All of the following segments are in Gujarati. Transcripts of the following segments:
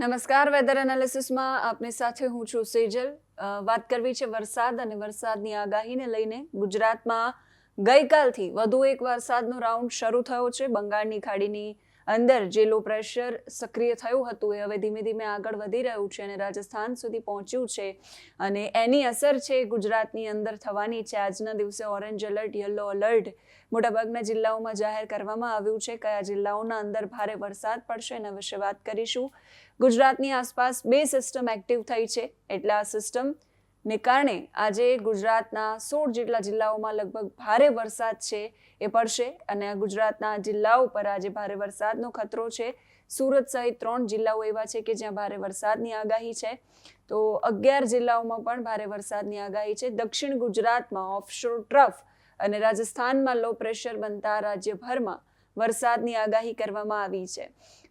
નમસ્કાર, વેધર એનાલિસિસમાં આપની સાથે હું છું સેજલ. વાત કરવી છે વરસાદ અને વરસાદની આગાહીને લઈને. ગુજરાતમાં ગઈકાલથી વધુ એક વરસાદનો રાઉન્ડ શરૂ થયો છે. બંગાળની ખાડીની અંદર જે લો પ્રેશર સક્રિય થયું હતું એ હવે ધીમે ધીમે આગળ વધી રહ્યું છે અને રાજસ્થાન સુધી પહોંચ્યું છે અને એની અસર છે ગુજરાતની અંદર થવાની છે. આજના દિવસે ઓરેન્જ એલર્ટ, યલો એલર્ટ મોટાભાગના જિલ્લાઓમાં જાહેર કરવામાં આવ્યું છે. કયા જિલ્લાઓના અંદર ભારે વરસાદ પડશે એના વિશે વાત કરીશું. ગુજરાતની આસપાસ બે સિસ્ટમ એક્ટિવ થઈ છે, એટલે આ સિસ્ટમને કારણે આજે ગુજરાતના 16 જેટલા જિલ્લાઓમાં લગભગ ભારે વરસાદ છે એ પડશે અને ગુજરાતના જિલ્લાઓ પર આજે ભારે વરસાદનો ખતરો છે. સુરત સહિત 3 જિલ્લાઓ એવા છે કે જ્યાં ભારે વરસાદની આગાહી છે, તો 11 જિલ્લાઓમાં પણ ભારે વરસાદની આગાહી છે. દક્ષિણ ગુજરાતમાં ઓફશોર ટ્રફ અને રાજસ્થાનમાં લો પ્રેશર બનતા રાજ્યભરમાં વરસાદની આગાહી કરવામાં આવી છે.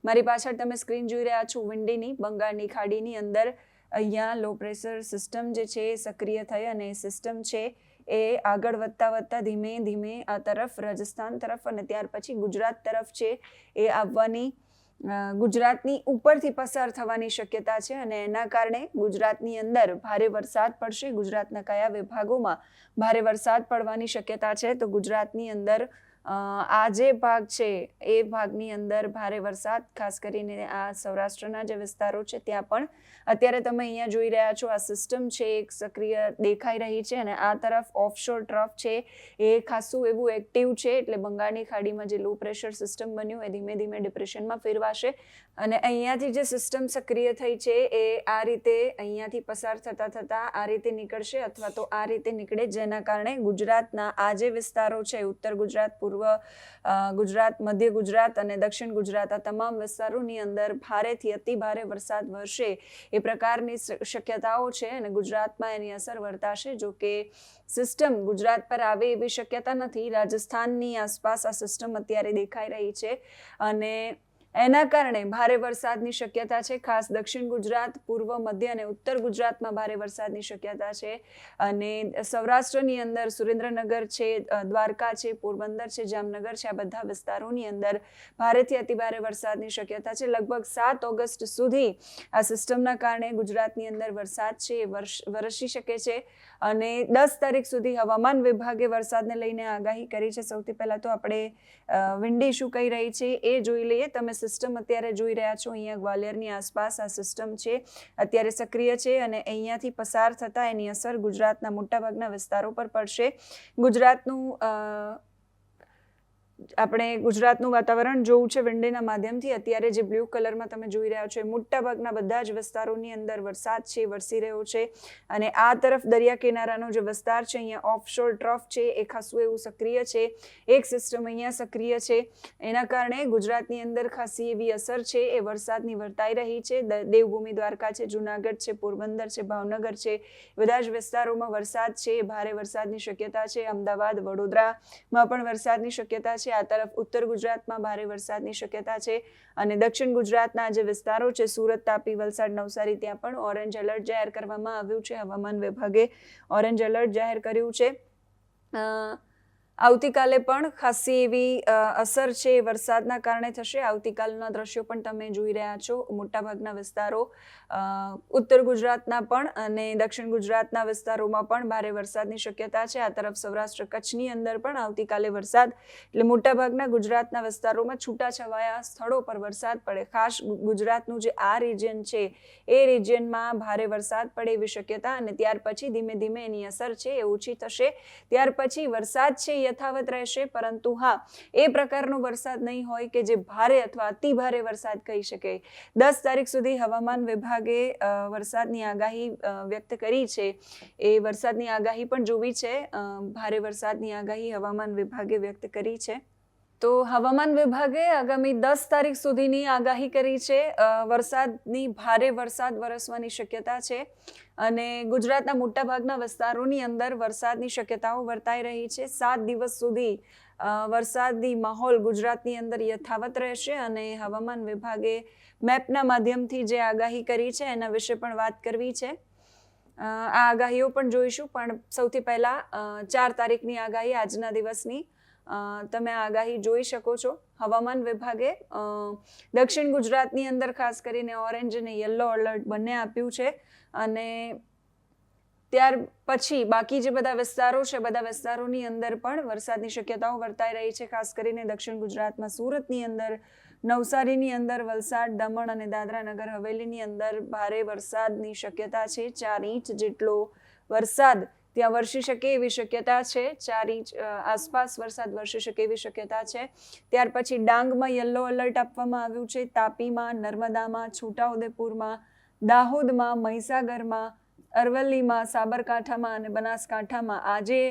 મારી પાછળ તમે સ્ક્રીન જોઈ રહ્યા છો વિંડીની. બંગાળની ખાડીની અંદર અહીંયા લો પ્રેશર સિસ્ટમ જે છે એ સક્રિય થઈ અને એ સિસ્ટમ છે એ આગળ વધતા ધીમે ધીમે આ તરફ રાજસ્થાન તરફ અને ત્યાર પછી ગુજરાત તરફ છે એ આવવાની, ગુજરાતની ઉપરથી પસાર થવાની શક્યતા છે અને એના કારણે ગુજરાતની અંદર ભારે વરસાદ પડશે. ગુજરાતના કયા વિભાગોમાં ભારે વરસાદ પડવાની શક્યતા છે? તો ગુજરાતની અંદર આ જે ભાગ છે એ ભાગની અંદર ભારે વરસાદ, ખાસ કરીને આ સૌરાષ્ટ્રના જે વિસ્તારો છે ત્યાં પણ અત્યારે તમે અહીંયા જોઈ રહ્યા છો આ સિસ્ટમ છે એક સક્રિય દેખાઈ રહી છે અને આ તરફ ઓફશોર ટ્રફ છે એ ખાસું એવું એક્ટિવ છે. એટલે બંગાળની ખાડીમાં જે લો પ્રેશર સિસ્ટમ બન્યું એ ધીમે ધીમે ડિપ્રેશનમાં ફેરવાશે અને અહીંયાથી જે સિસ્ટમ સક્રિય થઈ છે એ આ રીતે અહીંયાથી પસાર થતા આ રીતે નીકળશે અથવા તો આ રીતે નીકળે, જેના કારણે ગુજરાતના આ જે વિસ્તારો છે ઉત્તર ગુજરાત, પૂર્વ ગુજરાત, મધ્ય ગુજરાત અને દક્ષિણ ગુજરાત આ તમામ વિસ્તારોની અંદર ભારેથી અતિ ભારે વરસાદ વરસે એ પ્રકારની શક્યતાઓ છે અને ગુજરાતમાં એની અસર વર્તાશે. જો કે સિસ્ટમ ગુજરાત પર આવે એવી શક્યતા નથી. રાજસ્થાનની આસપાસ આ સિસ્ટમ અત્યારે દેખાઈ રહી છે અને એના કારણે ભારે વરસાદની શક્યતા છે. ખાસ દક્ષિણ ગુજરાત, પૂર્વ, મધ્ય અને ઉત્તર ગુજરાતમાં ભારે વરસાદની શક્યતા છે અને સૌરાષ્ટ્રની અંદર સુરેન્દ્રનગર છે, દ્વારકા છે, પોરબંદર છે, જામનગર છે, આ બધા વિસ્તારોની અંદર ભારેથી અતિભારે વરસાદની શક્યતા છે. લગભગ 7 ઓગસ્ટ સુધી આ સિસ્ટમના કારણે ગુજરાતની અંદર વરસાદ છે એ વરસી શકે છે અને 10 તારીખ સુધી હવામાન વિભાગે વરસાદને લઈને આગાહી કરી છે. સૌથી પહેલા તો આપણે વિંડી શું કહી રહી છે એ જોઈ લઈએ. તમે સિસ્ટમ અત્યારે જોઈ રહ્યા છો અહીંયા ગ્વાલિયરની આસપાસ આ સિસ્ટમ છે અત્યારે સક્રિય છે અને અહીંયાથી પસાર થતા એની અસર ગુજરાતના મોટાભાગના વિસ્તારો પર પડશે. આપણે ગુજરાતનું વાતાવરણ જોવું છે વિન્ડીના માધ્યમથી. અત્યારે જે બ્લુ કલરમાં તમે જોઈ રહ્યા છો એ મોટાભાગના બધા જ વિસ્તારોની અંદર વરસાદ છે વરસી રહ્યો છે અને આ તરફ દરિયા કિનારાનો જે વિસ્તાર છે અહીંયા ઓફશોર ટ્રફ છે એ ખાસું એવું સક્રિય છે. એક સિસ્ટમ અહીંયા સક્રિય છે, એના કારણે ગુજરાતની અંદર ખાસી એવી અસર છે એ વરસાદની વર્તાઈ રહી છે. દેવભૂમિ દ્વારકા છે, જુનાગઢ છે, પોરબંદર છે, ભાવનગર છે, બધા જ વિસ્તારોમાં વરસાદ છે, ભારે વરસાદની શક્યતા છે. અમદાવાદ, વડોદરામાં પણ વરસાદની શક્યતા છે. આ તરફ ઉત્તર ગુજરાતમાં ભારે વરસાદની શક્યતા છે અને દક્ષિણ ગુજરાતના જે વિસ્તારો છે સુરત, તાપી, વલસાડ, નવસારી ત્યાં પણ ઓરેન્જ એલર્ટ જાહેર કરવામાં આવ્યું છે. હવામાન વિભાગે ઓરેન્જ એલર્ટ જાહેર કર્યું છે. આવતીકાલે પણ ખાસી એવી અસર છે વરસાદના કારણે થશે. આવતીકાલના દ્રશ્યો પણ તમે જોઈ રહ્યા છો. મોટાભાગના વિસ્તારો ઉત્તર ગુજરાતના પણ અને દક્ષિણ ગુજરાતના વિસ્તારોમાં પણ ભારે વરસાદની શક્યતા છે. આ તરફ સૌરાષ્ટ્ર કચ્છની અંદર પણ આવતીકાલે વરસાદ, એટલે મોટાભાગના ગુજરાતના વિસ્તારોમાં છૂટાછવાયા સ્થળો પર વરસાદ પડે. ખાસ ગુજરાતનું જે આ રિજિયન છે એ રિજિયનમાં ભારે વરસાદ પડે એવી શક્યતા અને ત્યાર પછી ધીમે ધીમે એની અસર છે એ ઓછી થશે. ત્યાર પછી વરસાદ છે યથાવત રહેશે, પરંતુ હા એ પ્રકારનો વરસાદ નહીં હોય કે જે ભારે અથવા અતિ ભારે વરસાદ કહી શકે. 10 તારીખ સુધી હવામાન વિભાગે વરસાદની આગાહી વ્યક્ત કરી છે. એ વરસાદની આગાહી પણ જોવી છે. ભારે વરસાદની આગાહી હવામાન વિભાગે વ્યક્ત કરી છે. તો હવામાન વિભાગે આગામી 10 તારીખ સુધીની આગાહી કરી છે. વરસાદની ભારે વરસાદ વરસવાની શક્યતા છે અને ગુજરાતના મોટાભાગના વિસ્તારોની અંદર વરસાદની શક્યતાઓ વર્તાઈ રહી છે. 7 દિવસ સુધી વરસાદી માહોલ ગુજરાતની અંદર યથાવત રહેશે અને હવામાન વિભાગે મેપના માધ્યમથી જે આગાહી કરી છે એના વિશે પણ વાત કરવી છે. આ આગાહીઓ પણ જોઈશું, પણ સૌથી પહેલા 4 તારીખની આગાહી આજના દિવસની. તમે આગાહી જોઈ શકો છો. હવામાન વિભાગે દક્ષિણ ગુજરાતની અંદર ખાસ કરીને ઓરેન્જ અને યલો એલર્ટ બંને આપ્યું છે અને ત્યાર પછી બાકી જે બધા વિસ્તારો છે બધા વિસ્તારોની અંદર પણ વરસાદની શક્યતાઓ વર્તાઈ રહી છે. ખાસ કરીને દક્ષિણ ગુજરાતમાં સુરતની અંદર, નવસારીની અંદર, વલસાડ, દમણ અને દાદરા નગર હવેલીની અંદર ભારે વરસાદની શક્યતા છે. 4 ઇંચ જેટલો વરસાદ ત્યાં વરસી શકે એવી શક્યતા છે. 4 ઇંચ આસપાસ વરસાદ વરસી શકે એવી શક્યતા છે. ત્યાર પછી ડાંગમાં યલો એલર્ટ આપવામાં આવ્યું છે. તાપીમાં, નર્મદામાં, છોટાઉદેપુરમાં, દાહોદમાં, મહીસાગરમાં, અરવલ્લીમાં, સાબરકાંઠામાં અને બનાસકાંઠામાં આજે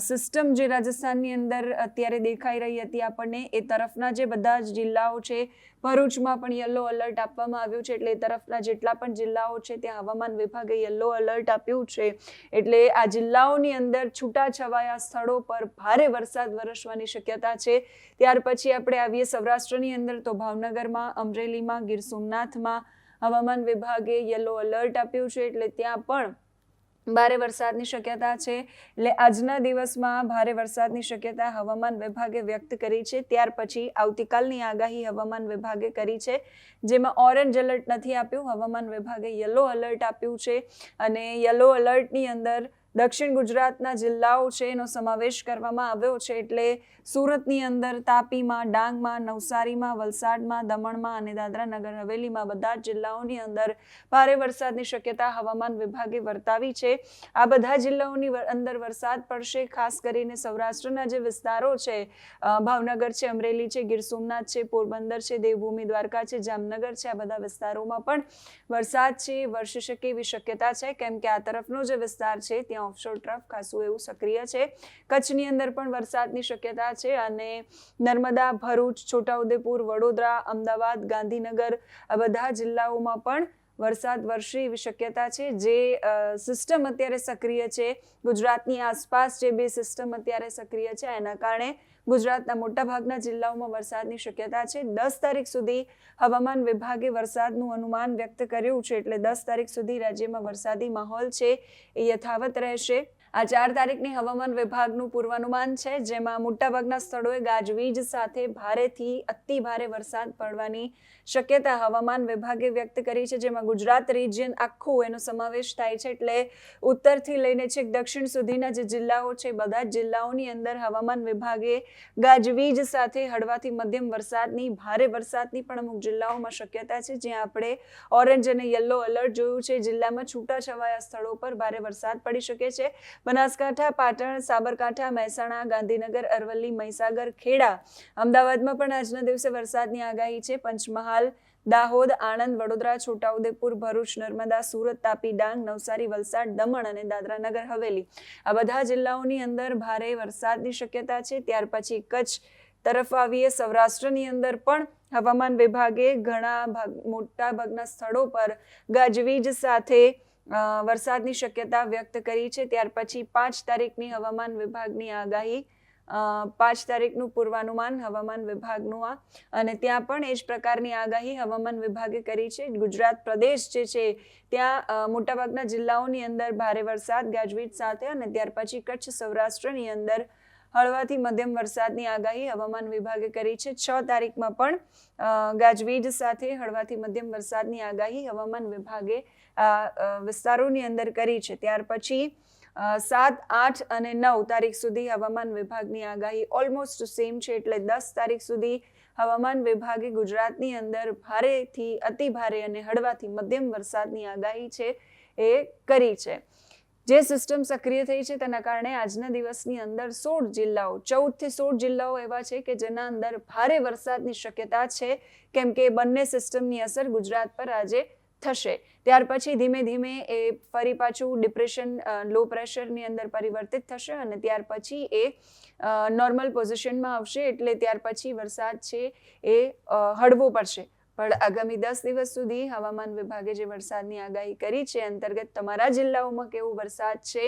સિસ્ટમ જે રાજસ્થાનની અંદર અત્યારે દેખાઈ રહી હતી આપણને એ તરફના જે બધા જ જિલ્લાઓ છે, ભરૂચમાં પણ યલો એલર્ટ આપવામાં આવ્યું છે. એટલે એ તરફના જેટલા પણ જિલ્લાઓ છે ત્યાં હવામાન વિભાગે યલો એલર્ટ આપ્યું છે. એટલે આ જિલ્લાઓની અંદર છૂટાછવાયા સ્થળો પર ભારે વરસાદ વરસવાની શક્યતા છે. ત્યાર પછી આપણે આવીએ સૌરાષ્ટ્રની અંદર તો ભાવનગરમાં, અમરેલીમાં, ગીર સોમનાથમાં હવામાન વિભાગે યલો એલર્ટ આપ્યું છે. એટલે ત્યાં પણ ભારે વરસાદની શક્યતા છે. એટલે આજના દિવસમાં ભારે વરસાદની શક્યતા હવામાન વિભાગે વ્યક્ત કરી છે. ત્યાર પછી આવતીકાલની આગાહી હવામાન વિભાગે કરી છે, જેમાં ઓરેન્જ એલર્ટ નથી આપ્યું. હવામાન વિભાગે યલો એલર્ટ આપ્યું છે અને યલો એલર્ટની અંદર દક્ષિણ ગુજરાતના જિલ્લાઓ છે એનો સમાવેશ કરવામાં આવ્યો છે. એટલે સુરતની અંદર, તાપીમાં, ડાંગમાં, નવસારીમાં, વલસાડમાં, દમણમાં અને દાદરા નગર હવેલીમાં બધા જ જિલ્લાઓની અંદર ભારે વરસાદની શક્યતા હવામાન વિભાગે વર્તાવી છે. આ બધા જિલ્લાઓની અંદર વરસાદ પડશે. ખાસ કરીને સૌરાષ્ટ્રના જે વિસ્તારો છે, ભાવનગર છે, અમરેલી છે, ગીર સોમનાથ છે, પોરબંદર છે, દેવભૂમિ દ્વારકા છે, જામનગર છે, આ બધા વિસ્તારોમાં પણ વરસાદ છે વરસી શકે એવી શક્યતા છે. કેમ કે આ તરફનો જે વિસ્તાર છે ત્યાં ઓફશોર ટ્રફ ખાસું એવું સક્રિય છે. કચ્છની અંદર પણ વરસાદની શક્યતા છે અને નર્મદા, ભરૂચ, છોટાઉદેપુર, વડોદરા, અમદાવાદ, ગાંધીનગર આ બધા જિલ્લાઓમાં પણ વરસાદ વરસે એવી શક્યતા છે. જે સિસ્ટમ અત્યારે સક્રિય છે ગુજરાતની આસપાસ, જે બે સિસ્ટમ અત્યારે સક્રિય છે એના કારણે ગુજરાતના મોટાભાગના જિલ્લાઓમાં વરસાદની શક્યતા છે. 10 તારીખ સુધી હવામાન વિભાગે વરસાદનું અનુમાન વ્યક્ત કર્યું છે. એટલે 10 તારીખ સુધી રાજ્યમાં વરસાદી માહોલ છે એ યથાવત રહેશે. આ 4 તારીખની હવામાન વિભાગનું પૂર્વાનુમાન છે, જેમાં મોટાભાગના સ્થળોએ ગાજવીજ સાથે ભારેથી અતિ ભારે વરસાદ પડવાની શક્યતા હવામાન વિભાગે વ્યક્ત કરી છે. જેમાં ગુજરાત રિજિયન આખું એનો સમાવેશ થાય છે. એટલે ઉત્તરથી લઈને છેક દક્ષિણ સુધીના જે જિલ્લાઓ છે બધા જ જિલ્લાઓની અંદર હવામાન વિભાગે ગાજવીજ સાથે હળવાથી મધ્યમ વરસાદની, ભારે વરસાદની પણ અમુક જિલ્લાઓમાં શક્યતા છે. જ્યાં આપણે ઓરેન્જ અને યલો એલર્ટ જોયું છે. જિલ્લામાં છૂટાછવાયા સ્થળો પર ભારે વરસાદ પડી શકે છે. બનાસકાંઠા, પાટણ, સાબરકાંઠા, મહેસાણા, ગાંધીનગર, અરવલ્લી, મહીસાગર, ખેડા, અમદાવાદમાં પણ આજના દિવસે વરસાદની આગાહી છે. પંચમહાલ, દાહોદ, આણંદ, વડોદરા, છોટાઉદેપુર, ભરૂચ, નર્મદા, સુરત, તાપી, ડાંગ, નવસારી, વલસાડ, દમણ અને દાદરા નગર હવેલી આ બધા જિલ્લાઓની અંદર ભારે વરસાદની શક્યતા છે. ત્યાર પછી કચ્છ તરફ આવીએ. સૌરાષ્ટ્રની અંદર પણ હવામાન વિભાગે ઘણા મોટા ભાગના સ્થળો પર ગાજવીજ સાથે વરસાદની શક્યતા વ્યક્ત કરી છે. ત્યાર પછી 5 તારીખની હવામાન વિભાગની આગાહી, 5 તારીખનું પૂર્વાનુમાન હવામાન વિભાગનું અને ત્યાં પણ એ જ પ્રકારની આગાહી હવામાન વિભાગે કરી છે. ગુજરાત પ્રદેશ જે છે ત્યાં મોટાભાગના જિલ્લાઓની અંદર ભારે વરસાદ ગાજવીજ સાથે અને ત્યાર પછી કચ્છ, સૌરાષ્ટ્રની અંદર હળવાથી મધ્યમ વરસાદની આગાહી હવામાન વિભાગે કરી છે. 6 તારીખમાં પણ ગાજવીજ સાથે હળવાથી મધ્યમ વરસાદની આગાહી હવામાન વિભાગે વિસ્તારોની અંદર કરી છે. ત્યાર પછી 7, 8 અને 9 તારીખ સુધી હવામાન વિભાગની આગાહી ઓલમોસ્ટ સેમ છે. એટલે 10 તારીખ સુધી હવામાન વિભાગે ગુજરાતની અંદર ભારેથી અતિ ભારે અને હળવાથી મધ્યમ વરસાદની આગાહી છે એ કરી છે. જે સિસ્ટમ સક્રિય થઈ છે તેના કારણે આજના દિવસની અંદર 16 જિલ્લાઓ, 14 થી 16 જિલ્લાઓ એવા છે કે જેના અંદર ભારે વરસાદની શક્યતા છે. કેમ કે બંને સિસ્ટમની અસર ગુજરાત પર આજે થશે. ત્યાર પછી ધીમે ધીમે એ ફરી પાછું ડિપ્રેશન, લો પ્રેશરની અંદર પરિવર્તિત થશે અને ત્યાર પછી એ નોર્મલ પોઝિશનમાં આવશે. એટલે ત્યાર પછી વરસાદ છે એ હળવો પડશે. પણ આગામી 10 દિવસ સુધી હવામાન વિભાગે જે વરસાદની આગાહી કરી છે અંતર્ગત તમારા જિલ્લાઓમાં કેવો વરસાદ છે,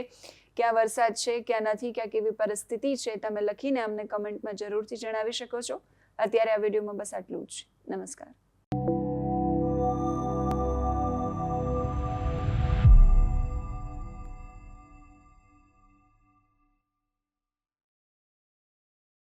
ક્યાં વરસાદ છે, ક્યાં નથી, ક્યાં કેવી પરિસ્થિતિ છે, તમે લખીને અમને કમેન્ટમાં જરૂરથી જણાવી શકો છો. અત્યારે આ વિડીયોમાં બસ આટલું જ. નમસ્કાર.